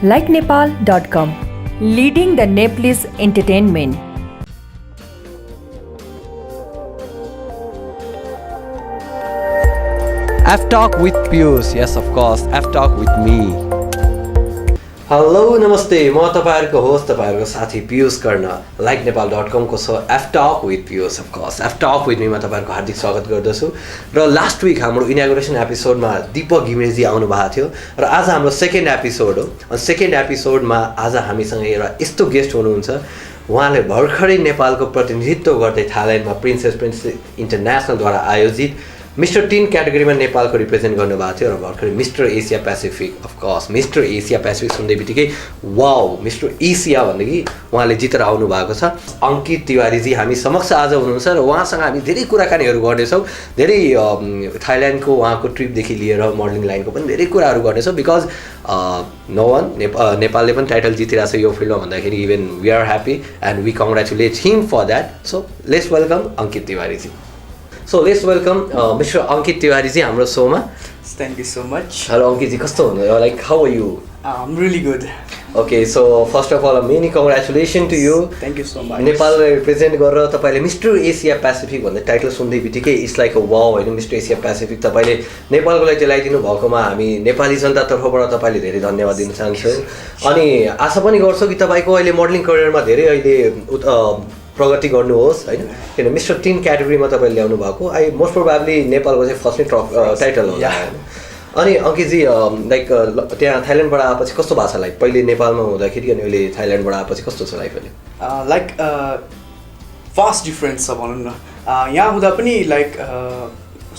likenepal.com, leading the Nepalese entertainment. F Talk with Piyush. Yes, of course. F Talk with me. Hello नमस्ते, म तपाईहरुको host तपाईहरुको साथी पियुष कर्ण likenepal.com को छ F Talk with Piyush of course. F Talk with me मा तपाईहरुको हार्दिक स्वागत गर्दछु र लास्ट वीक हाम्रो इनागुरेसन एपिसोडमा दीपक घिमिरेजी आउनु भएको थियो र आज हाम्रो सेकेन्ड एपिसोड हो। अनि सेकेन्ड एपिसोडमा आज हामीसँग एउटा यस्तो गेस्ट हुनुहुन्छ, उहाँले भर्खरै नेपालको प्रतिनिधित्व गर्दै थाइल्यान्डमा प्रिन्सेस इन्टरनेसनलद्वारा आयोजित मिस्टर 10 क्याटेगोरीमा नेपालको रिप्रेजेन्ट गर्नुभएको थियो र भर्खरै mister Asia Pacific of course mister Asia Pacific सुन्दै बित्तिकै वाउ मिस्टर एसिया भन्दै उहाँले जितेर आउनु भएको छ। अंकित तिवारीजी हामी समक्ष आज हुनुहुन्छ र उहाँसँग हामी धेरै कुराकानीहरू गर्नेछौँ। धेरै थाइल्यान्डको उहाँको ट्रिपदेखि लिएर मोडलिङ लाइनको पनि धेरै कुराहरू गर्नेछौँ। बिकज नो वान नेपालले पनि टाइटल जितिरहेको छ यो फिल्डमा भन्दाखेरि even we are happy and we congratulate him for that. So let's welcome Ankit तिवारीजी। So let's welcome Mr. Ankit Tiwari ji हाम्रो शोमा। Thank you so much. Hello Ankit ji, कस्तो हुनुहुन्छ? Like how are you? I'm really good. Okay, so first of all many congratulations to you. Thank you so much. नेपाललाई represent गरेर तपाईले mister Asia Pacific भन्ने title सुन्दै बित्तिकै it's like a wow हैन, mister Asia Pacific तपाईले नेपालको लागि दिलाइदिनु भएकोमा हामी नेपाली जनता तर्फबाट तपाईले धेरै धन्यवाद दिन चाहन्छौँ। अनि आशा पनि गर्छौँ कि तपाईको अहिले मोडलिङ करियरमा धेरै अहिले प्रगति गर्नुहोस् हैन, किन मिस्टर 10 क्याटेगोरीमा तपाईले ल्याउनु भएको आई मोस्ट प्रोबेबली नेपालको चाहिँ फर्स्ट टाइटल हो। अनि अंकितजी लाइक त्यहाँ थाइल्यान्डबाट आएपछि कस्तो भएको छ? लाइक पहिले नेपालमा हुँदाखेरि अनि अहिले थाइल्यान्डबाट आएपछि कस्तो छ लाइफ अहिले? लाइक फास्ट डिफरेन्स छ भनौँ न। यहाँ हुँदा पनि लाइक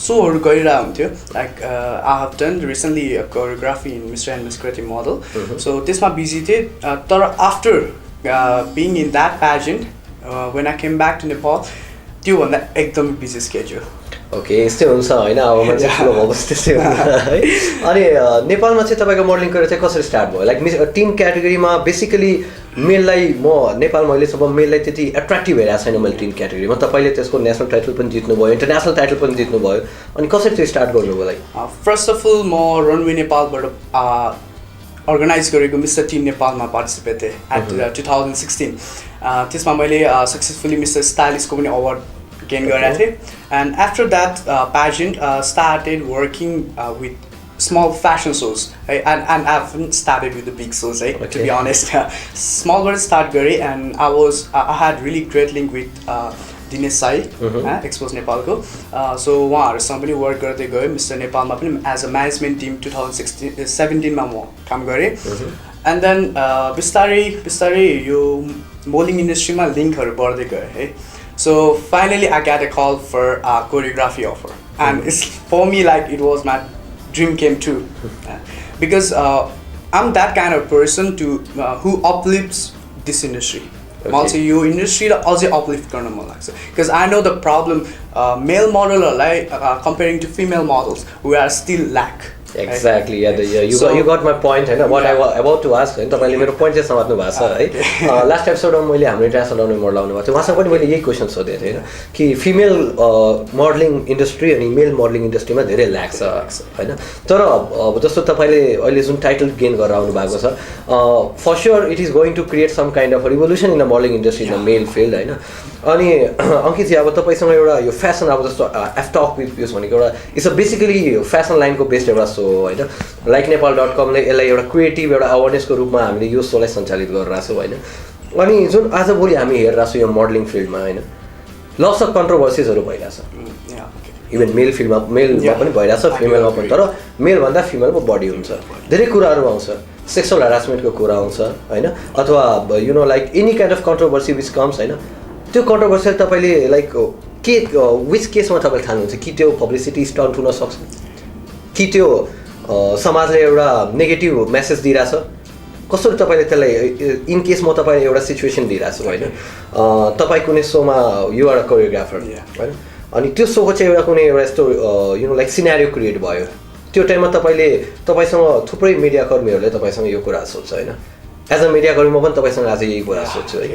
सोहरू गरिरहेको हुन्थ्यो। Like I have done recently choreography in mister and miss creative model, so त्यसमा बिजी थिएँ। तर after being in that pageant when I came back to Nepal, त्योभन्दा एकदमै बिजी स्केड्युल। ओके, यस्तै हुन्छ हैन, अब मान्छे ठुलो भएपछि त्यस्तै हुन्छ है। अनि नेपालमा चाहिँ तपाईको मोडलिङ करियर चाहिँ कसरी स्टार्ट भयो? लाइक 10 क्याटेगोरीमा बेसिकली मेललाई म नेपालमा अहिलेसम्म मेललाई त्यति एट्र्याक्टिभ हेरेको छैन मैले 10 क्याटेगोरीमा। तपाईले त्यसको नेसनल टाइटल पनि जित्नुभयो, इन्टरनेसनल टाइटल पनि जित्नुभयो, अनि कसरी चाहिँ स्टार्ट गर्नुभयो? लाइक फर्स्ट अफ अल म रनवे नेपालबाट अर्गनाइज गरेको मिस्टर 10 नेपालमा पार्टिसिपेट थिएँ एट 2016। त्यसमा मैले सक्सेसफुली मिस्टर स्टाइलिसको पनि अवार्ड गेन गरेको थिएँ। And after that pageant started working with small fashion shows है, and I have started with the big shows है, टु बी अनेस्ट। स्मलबाट स्टार्ट गरेँ and I had really great link with Dinesh Sai Expose नेपालको। सो उहाँहरूसँग पनि वर्क गर्दै गयो। मिस्टर नेपालमा पनि एज अ म्यानेजमेन्ट टिम 2017मा म काम गरेँ। एन्ड देन बिस्तारै बिस्तारै यो मोडलिङ इन्डस्ट्रीमा लिङ्कहरू बढ्दै गयो है। So finally I get a call for choreography offer and it's for me like it was my dream came to, because I am that kind of person to who uplifts this industry. मलाई चाहिँ यो इन्डस्ट्रीलाई अझै uplift गर्न मन लाग्छ। Because I know the problem male मोडलहरूलाई comparing to female models we are still lack. Exactly, you got my point होइन, what I about to ask होइन। तपाईँले मेरो पोइन्ट चाहिँ समात्नु भएको छ है। लास्ट एपिसोडमा मैले हाम्रो इन्टरनेसनल रनवे मोडल आउनु भएको थियो, उहाँसँग पनि मैले यही क्वेसन सोधेको थिएँ होइन, कि फिमेल मोडलिङ इन्डस्ट्री अनि मेल मोडलिङ इन्डस्ट्रीमा धेरै ल्याक छ होइन। तर अब जस्तो तपाईँले अहिले जुन टाइटल गेन गरेर आउनु भएको छ, for sure it is going to create some kind of revolution in the modelling industry in the male field होइन। अनि अंकितजी अब तपाईँसँग एउटा यो फेसन अब जस्तो एफ टक विथ पियुष भनेको एउटा इट्स अ बेसिकली फेसन लाइनको बेस्ड एउटा सो होइन। likenepal.comले यसलाई एउटा क्रिएटिभ एउटा अवेरनेसको रूपमा हामीले यो सोलाई सञ्चालित गरिरहेको छौँ होइन। अनि जुन आजभोलि हामी हेरिरहेको छौँ यो मोडलिङ फिल्डमा होइन, लट्स अफ कन्ट्रोभर्सिजहरू भइरहेछ। इभन मेल फिल्डमा मेलमा पनि भइरहेछ, फिमेलमा पनि। तर मेलभन्दा फिमेलको बढी हुन्छ, धेरै कुराहरू आउँछ, सेक्सुअल हेरासमेन्टको कुरा आउँछ होइन, अथवा you know like any kind of controversy which comes होइन। त्यो कन्ट्रोभर्सी तपाईँले लाइक के विच केसमा तपाईँले ठान्नुहुन्छ कि त्यो पब्लिसिटी स्टन्ट हुनसक्छ, कि त्यो समाजले एउटा नेगेटिभ मेसेज दिइरहेछ? कसरी तपाईँले त्यसलाई इन केस म तपाईँ एउटा सिचुएसन दिइरहेको छु होइन, तपाईँ कुनै सोमा यु आर अ कोरियोग्राफर होइन, अनि त्यो सोको चाहिँ एउटा कुनै एउटा यस्तो you know like scenario create भयो, त्यो टाइममा तपाईँसँग थुप्रै मिडियाकर्मीहरूले तपाईँसँग यो कुरा सोध्छ होइन। एज अ मिडियाकर्मी म पनि तपाईँसँग आज यही कुरा सोध्छु है,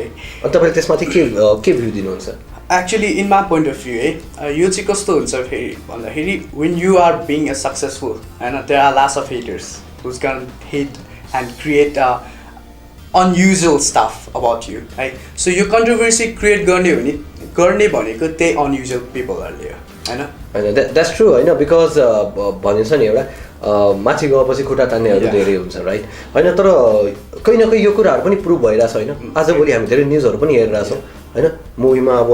अनि तपाईँले त्यसमाथि के भ्यू दिनुहुन्छ? Actually in my point of view है, यो चाहिँ कस्तो हुन्छ फेरि भन्दाखेरि when you are being a successful होइन, there are lots of haters whose can hate and create unusual stuff about you, right? So यो controversy create गर्ने भनेको त्यही unusual people-हरुले हो, हैन? होइन द्याट्स ट्रु होइन बिकज भनिन्छ नि एउटा माथि गएपछि खुट्टा तान्नेहरू धेरै हुन्छ राइट होइन तर कहीँ न कहीँ यो कुराहरू पनि प्रुभ भइरहेछ होइन आजभोलि हामी धेरै न्युजहरू पनि हेरिरहेछौँ होइन मुभीमा अब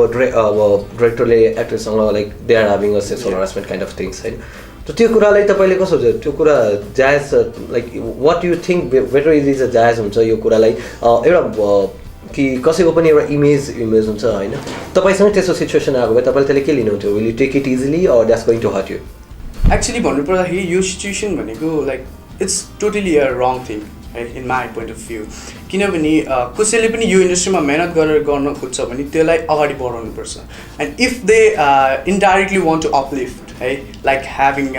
डिरेक्टरले एक्ट्रेससँग like they are having a sexual harassment kind of things होइन त्यो कुरालाई तपाईँले कसो हुन्छ त्यो कुरा जायज like what you think better is a जायज हुन्छ यो कुरालाई एउटा कि कसैको पनि एउटा इमेज हुन्छ होइन तपाईँसँग त्यस्तो सिचुएसन आएको भए तपाईँले त्यसले के लिनुहुन्थ्यो will you take it easily or that's going to hurt you actually भन्नुपर्दाखेरि यो सिचुएसन भनेको like it's totally a wrong thing है in my point of view किनभने कसैले पनि यो इन्डस्ट्रीमा मेहनत गरेर गर्न खोज्छ भने त्यसलाई अगाडि बढाउनुपर्छ and if they indirectly want to uplift है like having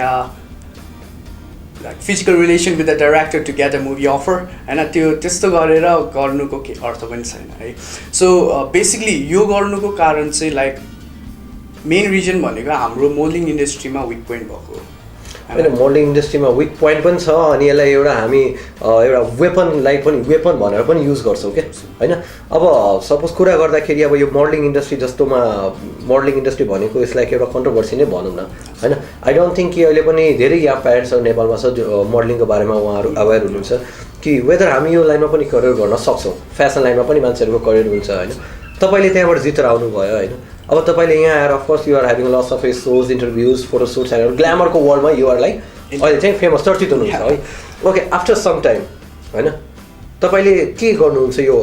like physical relation with the director to get a movie offer and त्यो त्यस्तो गरेर गर्नुको के अर्थ पनि छैन है सो बेसिकली यो गर्नुको कारण चाहिँ लाइक मेन रिजन भनेको हाम्रो मोडलिङ इन्डस्ट्रीमा विक पोइन्ट भएको होइन मोडलिङ इन्डस्ट्रीमा विक पोइन्ट पनि छ अनि यसलाई एउटा हामी एउटा वेपनलाई पनि वेपन भनेर पनि युज गर्छौँ क्या होइन अब सपोज कुरा गर्दाखेरि अब यो मोडलिङ इन्डस्ट्री जस्तोमा मोडलिङ इन्डस्ट्री भनेको यसलाई एउटा कन्ट्रोभर्सी नै भनौँ न होइन आई डोन्ट थिङ्क कि अहिले पनि धेरै यहाँ प्यारेन्ट्सहरू नेपालमा छ जो मोडलिङको बारेमा उहाँहरू अवेर हुनुहुन्छ कि वेदर हामी यो लाइनमा पनि करियर गर्न सक्छौँ फ्यासन लाइनमा पनि मान्छेहरूको करियर हुन्छ होइन तपाईँले त्यहाँबाट जितेर आउनुभयो होइन अब तपाईँले यहाँ आएर of course you're having lots of shows interviews photoshoots and ग्ल्यामरको वर्ल्डमा युआर लाइक अहिले चाहिँ फेमस चर्चित हुनुहुन्छ है ओके आफ्टर सम टाइम होइन तपाईँले के गर्नुहुन्छ यो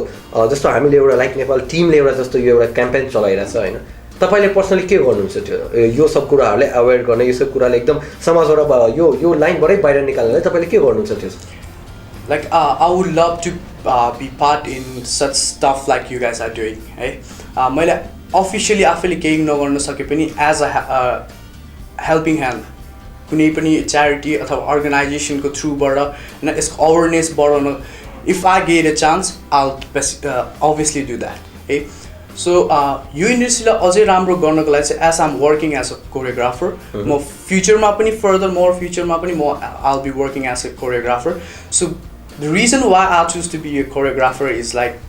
जस्तो हामीले एउटा लाइक नेपाल टिमले एउटा जस्तो यो एउटा क्याम्पेन चलाइरहेछ होइन तपाईँले पर्सनली के गर्नुहुन्छ त्यो यो सब कुराहरूले अवेयर गर्ने यो सब कुराले एकदम समाजबाट यो लाइनबाटै बाहिर निकाल्नलाई तपाईँले के गर्नुहुन्छ त्यो like I would love to be part in such stuff like you guys are doing है मैले अफिसियली आफैले केही नगर्न सके पनि एज अ हेल्पिङ ह्यान्ड कुनै पनि च्यारिटी अथवा अर्गनाइजेसनको थ्रुबाट होइन यसको अवेरनेस बढाउन if I get a chance I'll obviously do that है सो यो इन्डस्ट्रीलाई अझै राम्रो गर्नको लागि चाहिँ as I'm working as a choreographer म फ्युचरमा पनि फ्युचरमा पनि म I'll be working as a choreographer so the reason why I choose to be a choreographer is like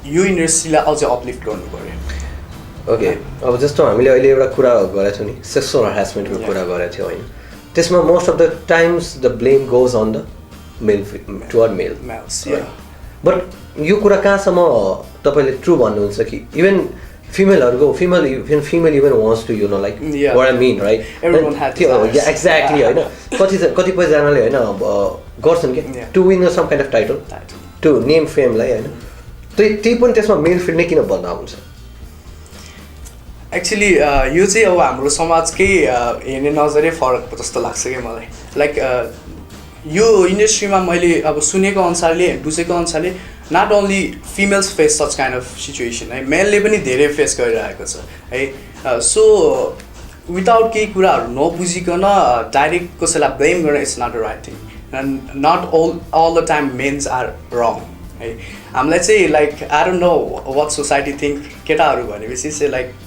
यो इन्डस्ट्रीलाई अझै अपलिफ्ट गर्नु पऱ्यो ओके अब जस्तो हामीले अहिले एउटा कुरा गरेको थियौँ नि सेक्सुअल हरासमेन्टको कुरा गरेको थियौँ होइन त्यसमा most of the times the blame goes on the male toward male but यो कुरा कहाँसम्म तपाईँले ट्रु भन्नुहुन्छ कि इभन फिमेलहरूको female even wants to you know like what I mean right exactly होइन कतिपयजनाले होइन गर्छन् कि to win some kind of title to name फेमलाई होइन त्यही पनि त्यसमा मेल फिल्ड नै किन भन्दा हुन्छ एक्चुली यो चाहिँ अब हाम्रो समाजकै हेर्ने नजरै फरक जस्तो लाग्छ क्या मलाई लाइक यो इन्डस्ट्रीमा मैले अब सुनेको अनुसारले बुझेको अनुसारले not only females face such kind of situation है मेलले पनि धेरै फेस गरिरहेको छ है सो विदाउट केही कुराहरू नबुझिकन डाइरेक्ट कसैलाई ब्लेम गर्न it's not a right thing and not all the time men's are wrong है हामीलाई चाहिँ like I don't know what society think केटाहरू भनेपछि चाहिँ लाइक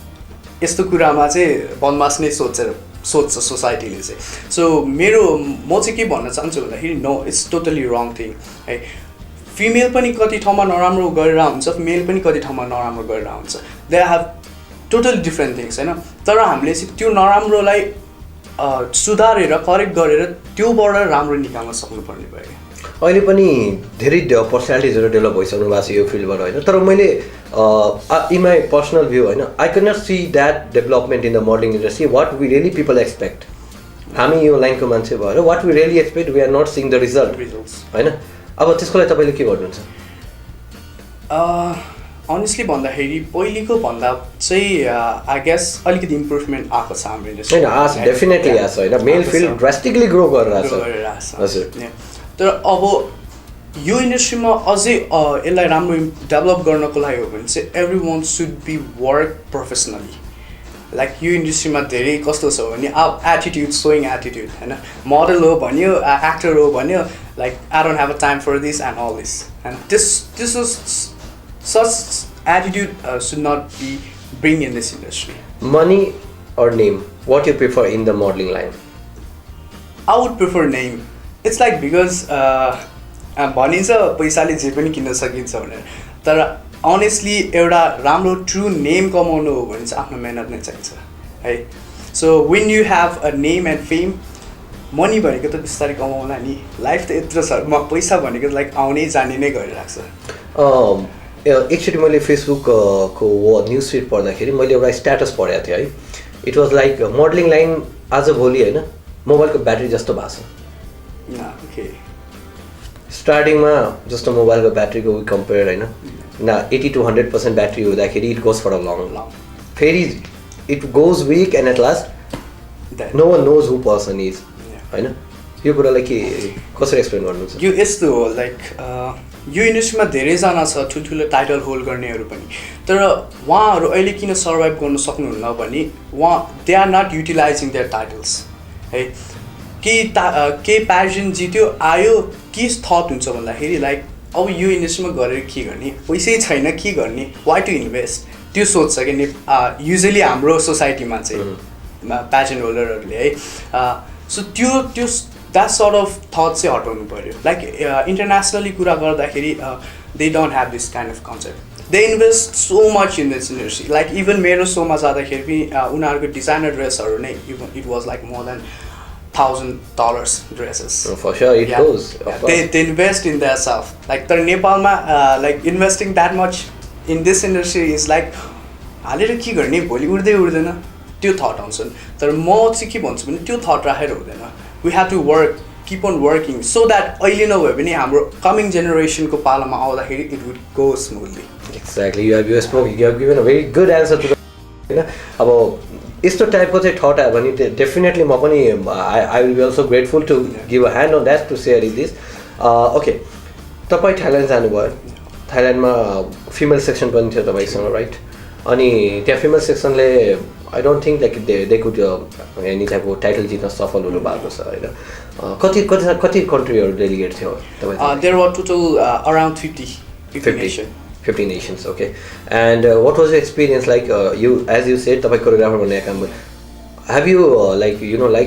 यस्तो कुरामा चाहिँ बदमास नै सोच्छ सोसाइटीले चाहिँ सो म चाहिँ के भन्न चाहन्छु भन्दाखेरि no it's totally wrong thing है फिमेल पनि कति ठाउँमा नराम्रो गरेर हुन्छ मेल पनि कति ठाउँमा नराम्रो गरेर हुन्छ they have totally different things होइन तर हामीले चाहिँ त्यो नराम्रोलाई सुधारेर करेक्ट गरेर त्योबाट राम्रो निकाल्न सक्नुपर्ने भयो अहिले पनि धेरै पर्सनालिटिजहरू डेभलप भइसक्नु भएको छ यो फिल्डबाट होइन तर मैले इन माई पर्सनल भ्यू होइन I can not see that development in the modelling industry what we really people expect हामी यो लाइनको मान्छे भएर what we really expect we are not seeing the result होइन अब त्यसको लागि तपाईँले के गर्नुहुन्छ अनेस्टली भन्दाखेरि पहिलेको भन्दा चाहिँ आई गेस अलिकति इम्प्रुभमेन्ट आएको छ हाम्रो इन्डस्ट्री होइन आछ डेफिनेटली आछ होइन मेल फिल्ड ड्रास्टिकली ग्रो गरिरहेको छ हजुर तर अब यो इन्डस्ट्रीमा अझै यसलाई राम्रो डेभलप गर्नको लागि हो भने चाहिँ every one should be work professionally like यो इन्डस्ट्रीमा धेरै कस्तो छ भने अब एटिट्युड सोइङ एटिट्युड होइन मोडल हो भन्यो एक्टर हो भन्यो like I don't have a time for this and all this and this such attitude should not be bring in this industry. Money or name? What you prefer in the modeling line? I would prefer name. It's like because भनिन्छ पैसाले जे पनि किन्न सकिन्छ भनेर तर honestly एउटा राम्रो ट्रु नेम कमाउनु हो भने चाहिँ आफ्नो मेहनत नै चाहिन्छ है so when you have a name and fame money भनेको त बिस्तारै कमाउला नि लाइफ त यत्रो छ पैसा भनेको लाइक आउने जाने नै गरिरहेको छ एकचोटि मैले फेसबुकको न्युज फिड पढ्दाखेरि मैले एउटा स्ट्याटस पढेको थिएँ है it was like modelling line आजभोलि होइन मोबाइलको ब्याट्री जस्तो भएको छ स्टार्टिङमा जस्तो मोबाइलको ब्याट्रीको वी कम्पेयर होइन न 80 to 100% ब्याट्री हुँदाखेरि it goes for a long फेरि it goes weak and at last no one knows who person is होइन यो कुरालाई के कसरी एक्सप्लेन गर्नुहुन्छ यो यस्तो हो लाइक यो इन्डस्ट्रीमा धेरैजना छ ठुल्ठुलो टाइटल होल्ड गर्नेहरू पनि तर उहाँहरू अहिले किन सर्भाइभ गर्न सक्नुहुन्न भने they are not utilising their titles है केही प्यासन जित्यो आयो के थट हुन्छ भन्दाखेरि लाइक अब यो इन्डस्ट्रीमा गरेर के गर्ने पैसै छैन के गर्ने वाइ टु इन्भेस्ट त्यो सोच्छ कि युजली हाम्रो सोसाइटीमा चाहिँ प्यासन होल्डरहरूले है सो त्यो द्याट सर्ट अफ थट चाहिँ हटाउनु पऱ्यो लाइक इन्टरनेसनली कुरा गर्दाखेरि they don't have this kind of concept they invest so much in this industry like even मेरो सोमा जाँदाखेरि पनि उनीहरूको डिजाइनर ड्रेसहरू नै it was like more than $1,000 dresses. Oh, for sure, it goes. They invest in their self. Like तर नेपालमा like investing that much in this industry is like हालेर के गर्ने भोलि उड्दै उड्दैन त्यो थट आउँछ तर म चाहिँ के भन्छु भने त्यो थट राखेर हुँदैन we have to work keep on working so that अहिले नभए पनि हाम्रो कमिङ जेनेरेसनको पालामा आउँदाखेरि it would go smoothly exactly you have given a very good answer to होइन अब यस्तो टाइपको चाहिँ थट आयो भने डेफिनेटली म पनि I will be also grateful to give a hand on that to share is this okay तपाईँ थाइल्यान्ड जानुभयो थाइल्यान्डमा फिमेल सेक्सन पनि थियो तपाईँसँग राइट अनि त्यहाँ फिमेल सेक्सनले I don't think like they could any टाइपको टाइटल जित्न सफल हुनु भएको छ होइन कति कन्ट्रीहरू डेलिगेट थियो तपाईँ there were total around 50 nations, okay. And what was your experience like? As you said, tapai choreographer banaya kaam. Have you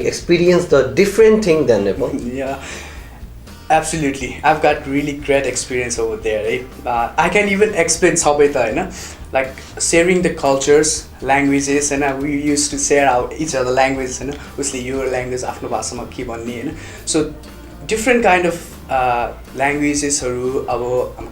experienced the different thing than Nepal? Yeah, absolutely. I've got really great experience over there. Right? I can even explain sabai ta, like sharing the cultures, languages, and we used to share each other languages, obviously your language, afno bhasha ma ke bhanne, so different kind of ल्याङ्ग्वेजेसहरू अब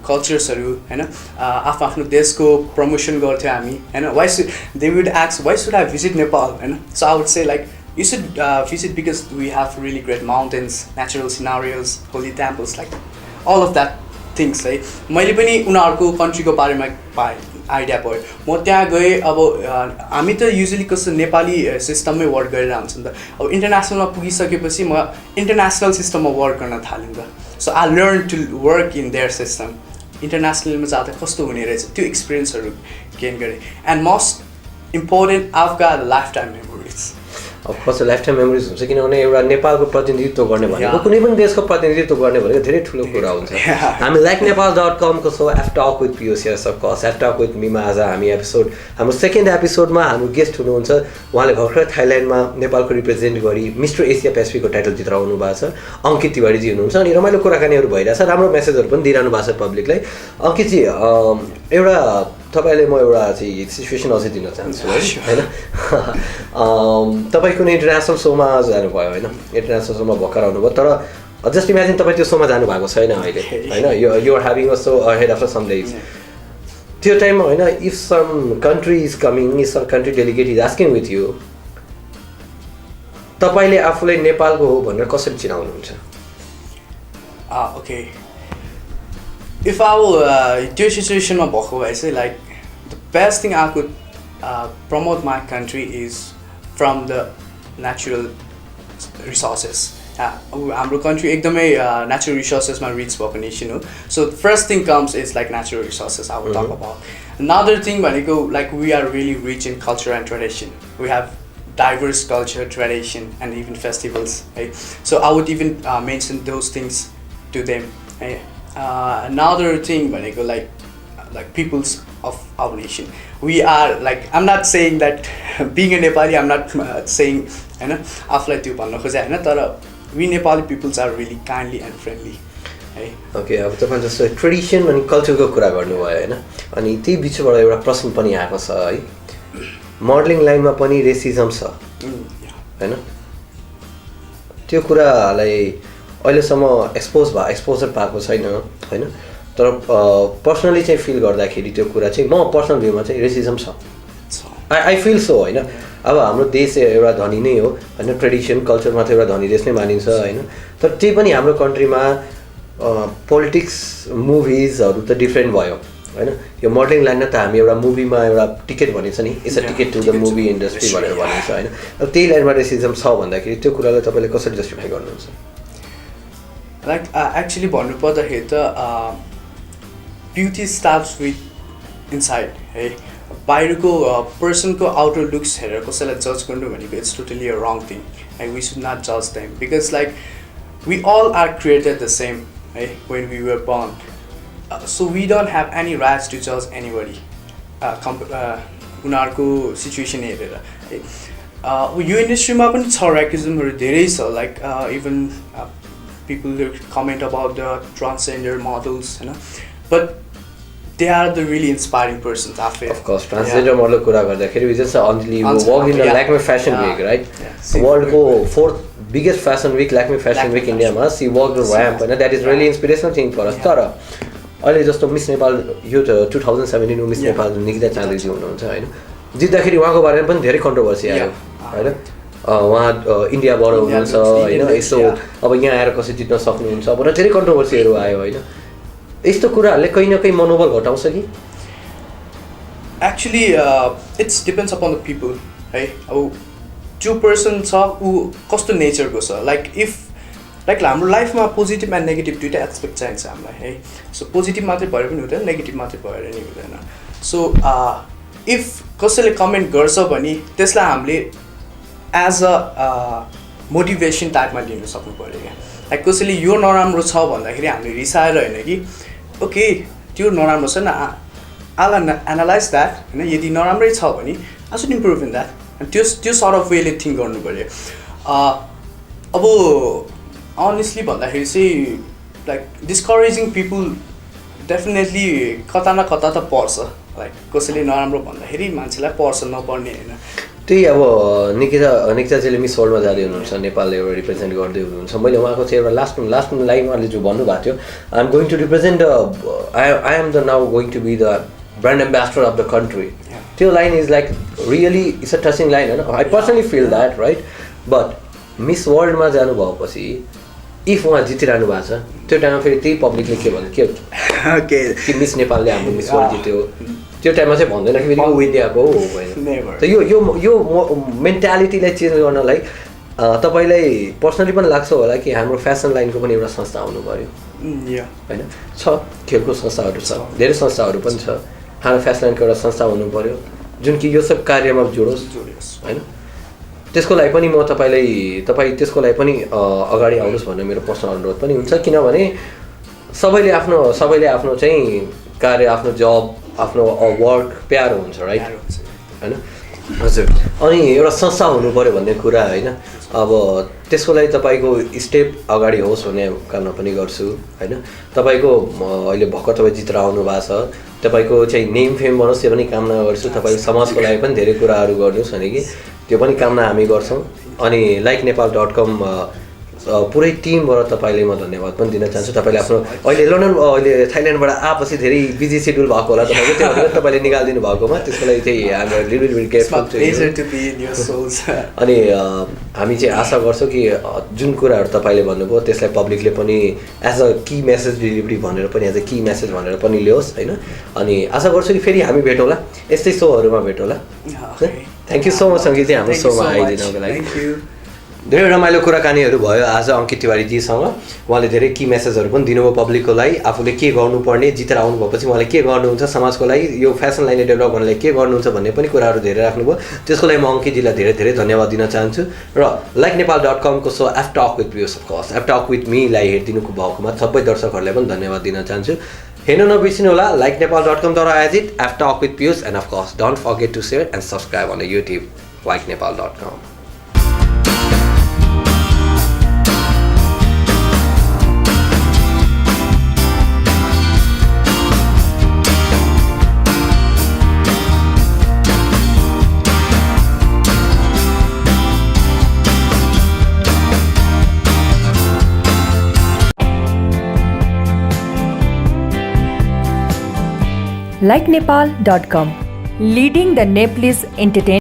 कल्चर्सहरू होइन आफ्नो देशको promotion गर्थ्यो हामी होइन they would ask why should I visit Nepal होइन so I would say like you should visit because we have really great mountains natural sceneries holy temples like all of that things है मैले पनि उनीहरूको कन्ट्रीको बारेमा पाएँ आइडिया भयो म त्यहाँ गएँ अब हामी त युजली कस्तो नेपाली सिस्टममै वर्क गरेर हुन्छ नि त अब इन्टरनेसनलमा पुगिसकेपछि म इन्टरनेसनल सिस्टममा वर्क गर्न थालेँ नि त so I learn to work in their system इन्टरनेसनलमा जाँदा कस्तो हुने रहेछ त्यो एक्सपिरियन्सहरू गेन गरेँ and most important of got life time memories कस्तो लाइफ टाइम मेमोरिज हुन्छ किनभने एउटा नेपालको प्रतिनिधित्व गर्ने भनेको कुनै पनि देशको प्रतिनिधित्व गर्ने भनेको धेरै ठुलो कुरा हुन्छ हामी लाइकनेपाल.com को so F talk with Piyush सबकस एफ टक विथ मिमा आज हामी एपिसोड हाम्रो सेकेन्ड एपिसोडमा हाम्रो गेस्ट हुनुहुन्छ उहाँले भर्खर थाइल्यान्डमा नेपालको रिप्रेजेन्ट गरी मिस्टर एसिया पेसिफिकको टाइटल जितेर आउनु भएको छ अङ्कित तिवारीजी हुनुहुन्छ अनि रमाइलो कुराकानीहरू भइरहेछ राम्रो मेसेजहरू पनि दिइरहनु भएको छ पब्लिकलाई अङ्कितजी एउटा तपाईँले म एउटा चाहिँ सिचुएसन अझै दिन चाहन्छु है होइन तपाईँ कुनै इन्टरनेसनल सोमा जानुभयो होइन इन्टरनेसनल सोमा भर्खर आउनुभयो तर जस्ट इमेजिन तपाईँ त्यो सोमा जानु भएको छैन अहिले होइन you're having a show ahead after some days त्यो टाइममा होइन if some country is coming if some country delegate is asking with you तपाईँले आफूलाई नेपालको हो भनेर कसरी चिनाउनुहुन्छ ओके इफ आई त्यो सिचुएसनमा भएको भए चाहिँ like the best thing I could promote my country is from the natural resources हाम्रो कन्ट्री एकदमै नेचुरल रिसोर्सेसमा रिच भएको नेसन हो so first thing comes is like natural resources I would talk about another thing भनेको like we are really rich in culture and tradition we have diverse culture, tradition, and even festivals. Right? So I would even mention those things to them. Right? Another thing, like peoples of our nation, we are like I'm not saying that being a Nepali, I'm not saying, you know, after त्यो भन्नु खोजे हैन तर we Nepali peoples are really kindly and friendly. है। Okay, अब तपाईँ जस्तो tradition अनि कल्चरको कुरा गर्नुभयो होइन, अनि त्यही बिचबाट एउटा प्रश्न पनि आएको छ है, मोडलिङ लाइनमा पनि रेसिजम छ होइन, त्यो कुरालाई अहिलेसम्म एक्सपोजर पाएको छैन होइन, तर पर्सनली चाहिँ फिल गर्दाखेरि त्यो कुरा चाहिँ म पर्सनल भ्यूमा चाहिँ रेसिजम छ। आई फिल सो होइन। अब हाम्रो देश एउटा धनी नै हो होइन, ट्रेडिसन कल्चरमा चाहिँ एउटा धनी देश नै मानिन्छ होइन, तर त्यही पनि हाम्रो कन्ट्रीमा पोलिटिक्स मुभिजहरू त डिफ्रेन्ट भयो होइन। यो मोडलिङ लाइनमा त हामी एउटा मुभीमा एउटा टिकट भनिन्छ नि, it's a ticket to the movie industry भनेर भनिन्छ होइन। अब त्यही लाइनमा रेसिजम छ भन्दाखेरि त्यो कुरालाई तपाईँले कसरी जस्टिफाई गर्नुहुन्छ? लाइक एक्चुली भन्नुपर्दाखेरि त ब्युटी स्टार्ट्स विथ इनसाइड है। बाहिरको पर्सनको आउटर लुक्स हेरेर कसैलाई जज गर्नु भनेको it's totally a wrong thing and we should not जज them because like we all are created the same है when we were born, so we don't have any rights to जज anybody उनीहरूको situation हेरेर है। यो इन्डस्ट्रीमा पनि छ ऱ्याकिजमहरू धेरै छ, like even people comment about the transgender models होइन, but they are the really inspiring persons after. Of course, transgender model कुरा गर्दाखेरि we just only walk in the Lakme Fashion Week, right? World को 4th biggest fashion week Lakme Fashion Week India मा she walked the ramp and that is really inspirational thing for us. तर अहिले जस्तो miss Nepal यो 2017 को miss Nepal Nikita चाँदीजी हुनुहुन्छ हैन, जित्दाखेरि उहाँको बारेमा पनि धेरै कन्ट्रोभर्सी आयो हैन। उहाँ इन्डियाबाट हुनुहुन्छ हैन, यसो अब यहाँ आएर कसरी जित्न सक्नुहुन्छ भनेर धेरै कन्ट्रोभर्सीहरू आयो हैन। यस्तो कुराहरूले कहीँ न कहीँ मनोबल घटाउँछ कि? Actually it's depends upon the people है। अब जो पर्सन छ ऊ कस्तो नेचरको छ, लाइक इफ लाइक हाम्रो लाइफमा पोजिटिभ एन्ड नेगेटिभ दुइटै एस्पेक्ट चाहिन्छ हामीलाई है। सो पोजिटिभ मात्रै भएर पनि हुँदैन, नेगेटिभ मात्रै भएर नि हुँदैन। सो इफ कसैले कमेन्ट गर्छ भने त्यसलाई हामीले एज अ मोटिभेसन टाइपमा लिनु सक्नु पऱ्यो क्या। लाइक कसैले यो नराम्रो छ भन्दाखेरि हामीले रिसाएर होइन कि ओके त्यो नराम्रो छ न, आल एनालाइज द्याट होइन, यदि नराम्रै छ भने I should improve in that, त्यो सर्ट अफ वेले थिङ्क गर्नु पऱ्यो। अब अनेस्टली भन्दाखेरि चाहिँ लाइक डिस्करेजिङ पिपुल डेफिनेटली कता न कता त पर्छ, लाइक कसैले नराम्रो भन्दाखेरि मान्छेलाई पर्छ, नपर्ने होइन। त्यही अब निकिताजीले मिस वर्ल्डमा जाँदै हुनुहुन्छ, नेपालले एउटा रिप्रेजेन्ट गर्दै हुनुहुन्छ। मैले उहाँको चाहिँ एउटा लास्ट लाइन उहाँले जो भन्नुभएको थियो, I am going to represent I am the now going to be the brand ambassador of the country. त्यो line is like really it's a touching line होइन। I personally feel that right, but miss वर्ल्डमा जानुभएपछि if उहाँ जितिरहनु भएको छ त्यो टाइममा फेरि त्यही पब्लिकले के भन्छ कि मिस नेपालले हाम्रो मिस वर्ल्ड जित्यो, त्यो टाइममा चाहिँ भन्दैन कि फेरि ऊ इन्डियाको हो होइन। त यो मेन्टालिटीलाई चेन्ज गर्नलाई तपाईँलाई पर्सनली पनि लाग्छ होला कि हाम्रो फेसन लाइनको पनि एउटा संस्था हुनु पऱ्यो होइन? छ खेलको संस्थाहरू छ, धेरै संस्थाहरू पनि छ, हाम्रो फेसन लाइनको एउटा संस्था हुनु पऱ्यो जुन कि यो सब कार्यमा जोडोस् होइन। त्यसको लागि पनि म तपाईँ त्यसको लागि पनि अगाडि आउनुहोस् भन्ने मेरो पर्सनल अनुरोध पनि हुन्छ, किनभने सबैले आफ्नो चाहिँ कार्य, आफ्नो जब, आफ्नो वर्क प्यारो हुन्छ राइट होइन? हजुर, अनि एउटा संस्था हुनु पऱ्यो भन्ने कुरा होइन। अब त्यसको लागि तपाईँको स्टेप अगाडि होस् भन्ने कामना पनि गर्छु होइन। तपाईँको अहिले भर्खर तपाईँ जितेर आउनु भएको छ, तपाईँको चाहिँ नेम फेम बनोस् त्यो पनि कामना गर्छु। तपाईँ समाजको लागि पनि धेरै कुराहरू गर्नुहोस् भने कि त्यो पनि कामना हामी गर्छौँ। अनि लाइकनेपाल.com पुरै टिमबाट तपाईँले म धन्यवाद पनि दिन चाहन्छु। तपाईँले आफ्नो अहिले थाइल्यान्डबाट आएपछि धेरै बिजी सेड्युल भएको होला तपाईँको, त्यो भनेर तपाईँले निकालिदिनु भएकोमा त्यसको लागि चाहिँ हाम्रो लिटल बिट केयरफुल। अनि हामी चाहिँ आशा गर्छौँ कि जुन कुराहरू तपाईँले भन्नुभयो त्यसलाई पब्लिकले पनि as a key message delivery भनेर पनि एज अ की मेसेज भनेर पनि लियोस् होइन। अनि आशा गर्छु कि फेरि हामी भेटौँला, यस्तै सोहरूमा भेटौँला। थ्याङ्क यू सो मच सङ्गीत चाहिँ हाम्रो सोमा आइदिनुको लागि। धेरै रमाइलो कुराकानीहरू भयो आज अङ्कित तिवारीजीसँग। उहाँले धेरै की मेसेजहरू पनि दिनुभयो पब्लिकको लागि, आफूले के गर्नुपर्ने, जितेर आउनु भएपछि उहाँले के गर्नुहुन्छ समाजको लागि, यो फेसन लाइनले डेभलप गर्नलाई के गर्नुहुन्छ भन्ने पनि कुराहरू धेरै राख्नुभयो। त्यसको लागि म अङ्कितजीलाई धेरै धेरै धन्यवाद दिन चाहन्छु। र लाइकनेपाल.com को so F talk with Piyush of course F talk with मीलाई हेरिदिनुको भएकोमा सबै दर्शकहरूलाई पनि धन्यवाद दिन चाहन्छु। हेर्न नबिर्सिनु होला लाइकनेपाल.com द्वारा आयोजित F talk with Piyush and of course don't forget to share and subscribe on YouTube लाइकनेपाल.com। likepnepal.com. Leading the Nepalese entertainment.